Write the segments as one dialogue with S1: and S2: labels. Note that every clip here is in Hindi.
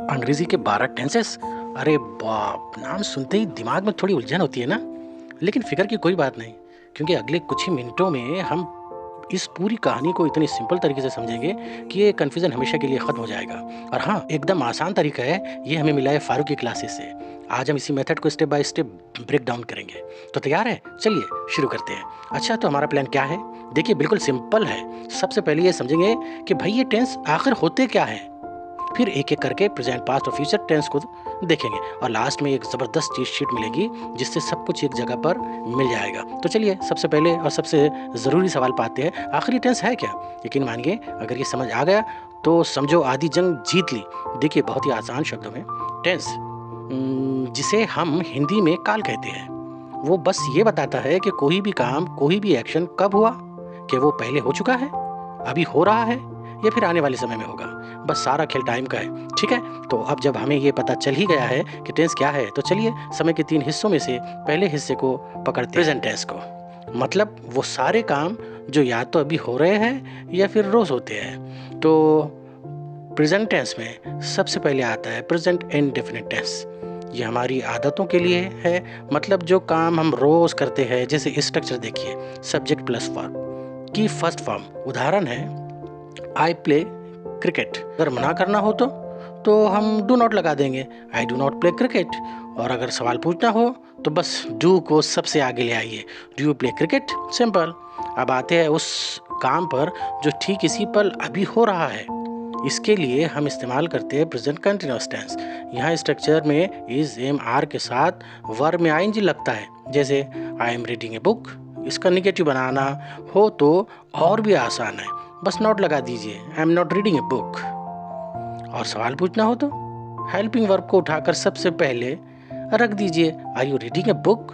S1: अंग्रेजी के 12 टेंसेस। अरे बाप, नाम सुनते ही दिमाग में थोड़ी उलझन होती है ना। लेकिन फिक्र की कोई बात नहीं, क्योंकि अगले कुछ ही मिनटों में हम इस पूरी कहानी को इतनी सिंपल तरीके से समझेंगे कि ये कन्फ्यूजन हमेशा के लिए खत्म हो जाएगा। और हाँ, एकदम आसान तरीका है, ये हमें मिला है फारूक की क्लासेस से। आज हम इसी मेथड को step by step break down करेंगे। तो तैयार है? चलिए शुरू करते हैं। अच्छा, तो हमारा प्लान क्या है? देखिए, बिल्कुल सिंपल है। सबसे पहले ये समझेंगे कि भाई ये टेंस आखिर होते क्या है। फिर एक एक करके प्रेजेंट, पास्ट और फ्यूचर टेंस को देखेंगे और लास्ट में एक ज़बरदस्त चीज शीट मिलेगी जिससे सब कुछ एक जगह पर मिल जाएगा। तो चलिए सबसे पहले और सबसे ज़रूरी सवाल पाते हैं, आखिर ये टेंस है क्या? यकीन मानिए, अगर ये समझ आ गया तो समझो आधी जंग जीत ली। देखिए, बहुत ही आसान शब्दों में, टेंस जिसे हम हिंदी में काल कहते हैं, वो बस ये बताता है कि कोई भी काम, कोई भी एक्शन कब हुआ, कि वो पहले हो चुका है, अभी हो रहा है या फिर आने वाले समय में होगा। बस सारा खेल टाइम का है। ठीक है, तो अब जब हमें ये पता चल ही गया है कि टेंस क्या है, तो चलिए समय के 3 हिस्सों में से पहले हिस्से को पकड़ते हैं, प्रेजेंट टेंस को। मतलब वो सारे काम जो या तो अभी हो रहे हैं या फिर रोज होते हैं। तो प्रेजेंट टेंस में सबसे पहले आता है प्रेजेंट इंडेफिनिट टेंस। ये हमारी आदतों के लिए है, मतलब जो काम हम रोज करते हैं। जैसे स्ट्रक्चर देखिए, सब्जेक्ट प्लस वर्ब की फर्स्ट फॉर्म। उदाहरण है, आई प्ले क्रिकेट। अगर मना करना हो तो हम डू नॉट लगा देंगे, I do not play cricket. और अगर सवाल पूछना हो तो बस डू को सबसे आगे ले आइए, do you play cricket, simple. अब आते हैं उस काम पर जो ठीक इसी पल अभी हो रहा है। इसके लिए हम इस्तेमाल करते हैं प्रेजेंट कंटिन्यूअस टेंस। यहाँ स्ट्रक्चर में इज, एम, आर के साथ वर्ब में आईएनजी लगता है। जैसे I am reading a book. इसका निगेटिव बनाना हो तो और भी आसान है, बस नॉट लगा दीजिए, I am not reading a book. और सवाल पूछना हो तो हेल्पिंग वर्ब को उठाकर सबसे पहले रख दीजिए, are you reading a book.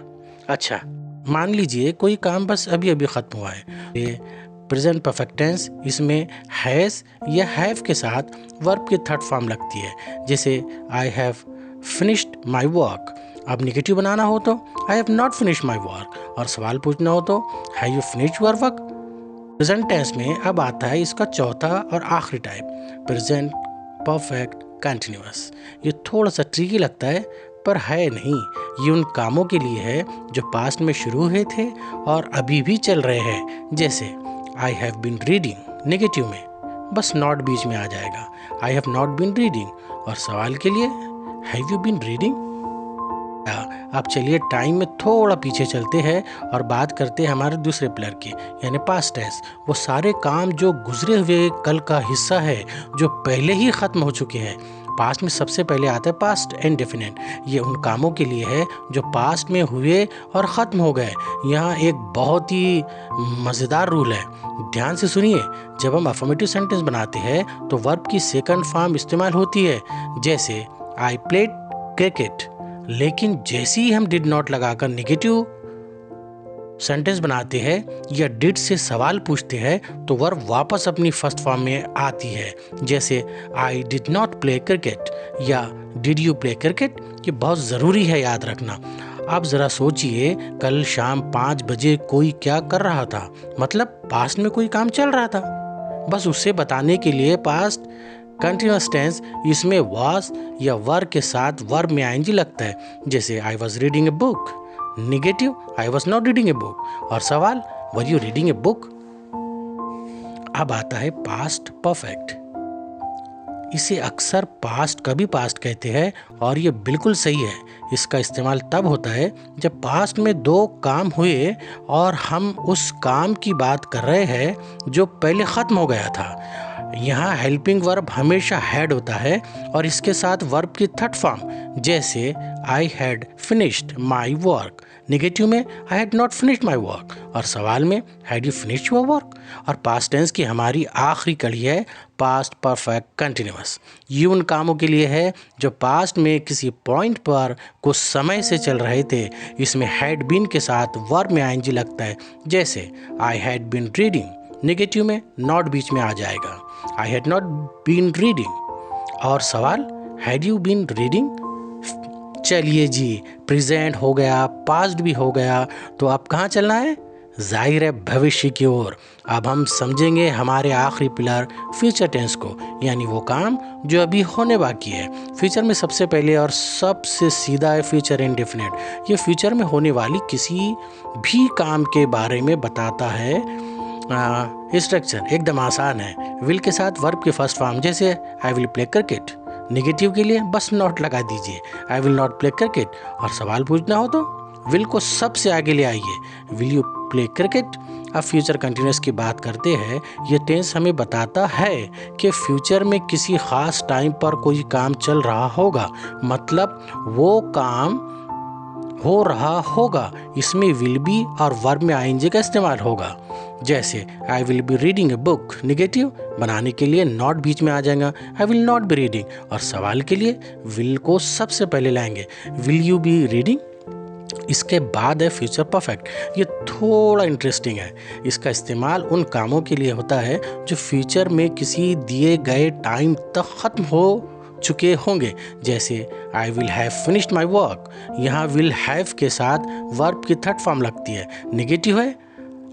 S1: अच्छा, मान लीजिए कोई काम बस अभी अभी खत्म हुआ है, ये प्रेजेंट परफेक्ट टेंस, इसमें हैज या हैव के साथ वर्ब की थर्ड फॉर्म लगती है। जैसे I have finished my work. अब निगेटिव बनाना हो तो I have not finished my work. और सवाल पूछना हो तो have you finished your work. Present tense में अब आता है इसका चौथा और आखिरी टाइप, प्रेजेंट परफेक्ट कंटिन्यूअस। ये थोड़ा सा ट्रिकी लगता है, पर है नहीं। ये उन कामों के लिए है जो पास्ट में शुरू हुए थे और अभी भी चल रहे हैं। जैसे I have been reading, negative में बस नॉट बीच में आ जाएगा, I have not been reading. और सवाल के लिए हैव यू बीन रीडिंग। अब चलिए टाइम में थोड़ा पीछे चलते हैं और बात करते हैं हमारे दूसरे प्लेयर की, यानी पास्ट टेंस। वो सारे काम जो गुजरे हुए कल का हिस्सा है, जो पहले ही ख़त्म हो चुके हैं। पास्ट में सबसे पहले आता है पास्ट इंडेफिनिट। ये उन कामों के लिए है जो पास्ट में हुए और ख़त्म हो गए। यहाँ एक बहुत ही मज़ेदार रूल है, ध्यान से सुनिए। जब हम अफर्मेटिव सेंटेंस बनाते हैं तो वर्ब की सेकंड फॉर्म इस्तेमाल होती है। जैसे आई प्लेड क्रिकेट। लेकिन जैसे ही हम डिड नॉट लगाकर नेगेटिव सेंटेंस बनाते हैं या डिड से सवाल पूछते हैं तो वर्ब वापस अपनी फर्स्ट फॉर्म में आती है। जैसे I did not play cricket या डिड यू प्ले क्रिकेट। ये बहुत ज़रूरी है याद रखना। आप ज़रा सोचिए, कल शाम 5 बजे कोई क्या कर रहा था, मतलब पास्ट में कोई काम चल रहा था। बस उसे बताने के लिए पास्ट कंटिन्यूअस टेंस, इसमें वाज या वर के साथ वर्ब में आईएनजी लगता है। जैसे I was reading a book, negative I was not reading a book. और सवाल were you reading a book. अब आता है पास्ट परफेक्ट। इसे अक्सर पास्ट का भी पास्ट कहते हैं और ये बिल्कुल सही है। इसका इस्तेमाल तब होता है जब पास्ट में 2 काम हुए और हम उस काम की बात कर रहे हैं जो पहले ख़त्म हो गया था। यहाँ हेल्पिंग वर्ब हमेशा हैड होता है और इसके साथ वर्ब की थर्ड फॉर्म। जैसे I had finished my work, negative में I had not finished my work. और सवाल में had you finished your work. और पास्ट टेंस की हमारी आखिरी कड़ी है पास्ट परफेक्ट कंटिन्यूअस। ये उन कामों के लिए है जो पास्ट में किसी पॉइंट पर कुछ समय से चल रहे थे। इसमें हैड बीन के साथ वर्ब में आईएनजी लगता है। जैसे I had been reading, negative में नॉट बीच में आ जाएगा, I had not been reading. और सवाल हैड यू बीन रीडिंग। चलिए जी, प्रेजेंट हो गया, पास्ट भी हो गया, तो अब कहाँ चलना है? जाहिर है भविष्य की ओर। अब हम समझेंगे हमारे आखिरी पिलर फ्यूचर टेंस को, यानी वो काम जो अभी होने बाकी है। फ्यूचर में सबसे पहले और सबसे सीधा है फ्यूचर इंडेफिनिट। ये फ्यूचर में होने वाली किसी भी काम के बारे में बताता है। स्ट्रक्चर एकदम आसान है। विल के साथ वर्ब के फर्स्ट फॉर्म, जैसे I will play cricket. Negative के लिए बस नॉट लगा दीजिए, आई विल नॉट प्ले क्रिकेट। और सवाल पूछना हो तो विल को सबसे आगे ले आइए, विल यू प्ले क्रिकेट। अब फ्यूचर कंटिन्यूस की बात करते हैं। ये टेंस हमें बताता है कि फ्यूचर में किसी ख़ास टाइम पर कोई काम चल रहा होगा, मतलब वो काम हो रहा होगा। इसमें विल बी और वर्ब में आईएनजी का इस्तेमाल होगा। जैसे I will be reading a book. Negative बनाने के लिए नॉट बीच में आ जाएगा, आई विल नॉट बी रीडिंग। और सवाल के लिए विल को सबसे पहले लाएंगे, विल यू बी रीडिंग। इसके बाद है फ्यूचर परफेक्ट। ये थोड़ा इंटरेस्टिंग है। इसका इस्तेमाल उन कामों के लिए होता है जो फ्यूचर में किसी दिए गए टाइम तक ख़त्म हो चुके होंगे। जैसे I will have finished my work. यहाँ विल हैव के साथ वर्ब की थर्ड फॉर्म लगती है। नेगेटिव है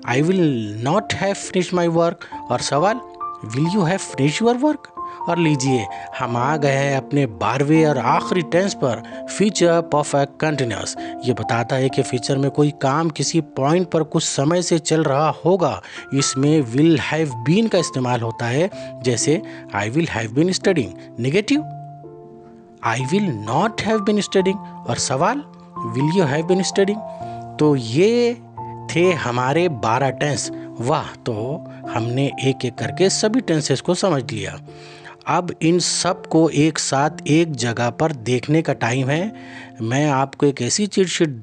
S1: आई will not have finished my work. और सवाल will you have finish your work. और लीजिए हम आ गए हैं अपने 12वें और आखिरी टेंस पर, फ्यूचर परफेक्ट कंटिन्यूस। ये बताता है कि फ्यूचर में कोई काम किसी पॉइंट पर कुछ समय से चल रहा होगा। इसमें विल हैव बीन का इस्तेमाल होता है। जैसे I will have been studying. Negative I will not have been studying. और सवाल will you have been studying. तो ये थे हमारे 12 टेंस। वाह, तो हमने एक एक करके सभी टेंसेस को समझ लिया। अब इन सब को एक साथ एक जगह पर देखने का टाइम है। मैं आपको एक ऐसी चीट शीट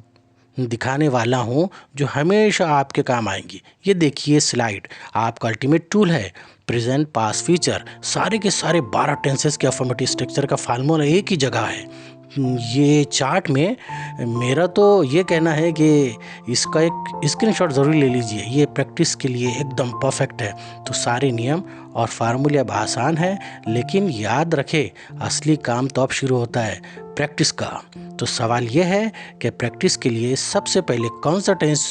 S1: दिखाने वाला हूँ जो हमेशा आपके काम आएंगी। ये देखिए स्लाइड आपका अल्टीमेट टूल है। प्रेजेंट पास्ट फ्यूचर सारे के सारे 12 टेंसेस के अफर्मेटिव स्ट्रक्चर का फार्मूला एक ही जगह है। ये चार्ट में मेरा तो ये कहना है कि इसका एक स्क्रीनशॉट ज़रूर ले लीजिए। ये प्रैक्टिस के लिए एकदम परफेक्ट है। तो सारे नियम और फार्मूले अब आसान है, लेकिन याद रखें असली काम तो अब शुरू होता है प्रैक्टिस का। तो सवाल ये है कि प्रैक्टिस के लिए सबसे पहले कौन सा टेंस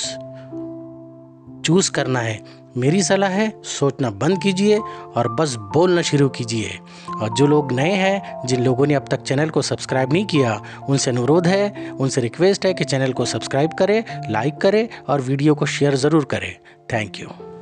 S1: चूज़ करना है। मेरी सलाह है सोचना बंद कीजिए और बस बोलना शुरू कीजिए। और जो लोग नए हैं, जिन लोगों ने अब तक चैनल को सब्सक्राइब नहीं किया, उनसे अनुरोध है, उनसे रिक्वेस्ट है कि चैनल को सब्सक्राइब करें, लाइक करें और वीडियो को शेयर ज़रूर करें। Thank you.